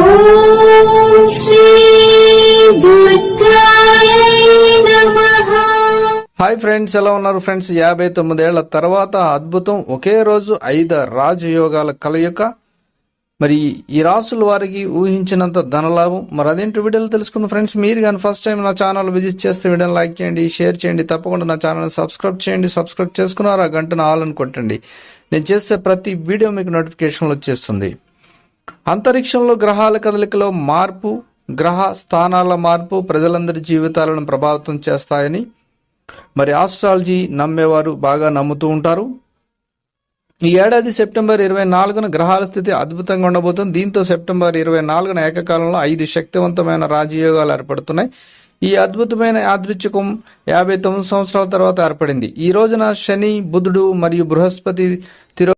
ఓం శ్రీ దుర్గాయ నమః. Hi friends, ఎలా ఉన్నారు ఫ్రెండ్స్? 59 ఏళ్ల తర్వాత అద్భుతం, ఒకే రోజు 5 రాజయోగాల కలయిక. మరి ఈ రాసుల వారికి ఊహించినంత ధనలాభం. మరి అదేంటి వీడియోలో తెలుసుకుందాం ఫ్రెండ్స్. మీరు కానీ ఫస్ట్ టైం నా ఛానల్ విజిట్ చేస్తే వీడియోని లైక్ చేయండి, షేర్ చేయండి, తప్పకుండా నా ఛానల్ సబ్స్క్రైబ్ చేయండి. సబ్స్క్రైబ్ చేసుకున్నారు ఆ గంటను ఆల్ అని కొట్టండి. నేను చేసే ప్రతి వీడియో మీకు నోటిఫికేషన్లు వచ్చేస్తుంది. అంతరిక్షంలో గ్రహాల కదలికలో మార్పు, గ్రహ స్థానాల మార్పు ప్రజలందరి జీవితాలను ప్రభావితం చేస్తాయని మరి ఆస్ట్రాలజీ నమ్మేవారు బాగా నమ్ముతూ ఉంటారు. ఈ ఏడాది సెప్టెంబర్ 24న గ్రహాల స్థితి అద్భుతంగా ఉండబోతుంది. దీంతో సెప్టెంబర్ 24న ఏకకాలంలో 5 శక్తివంతమైన రాజయోగాలు ఏర్పడుతున్నాయి. ఈ అద్భుతమైన యాదృచ్ఛికం 59 సంవత్సరాల తర్వాత ఏర్పడింది. ఈ రోజున శని, బుధుడు మరియు బృహస్పతి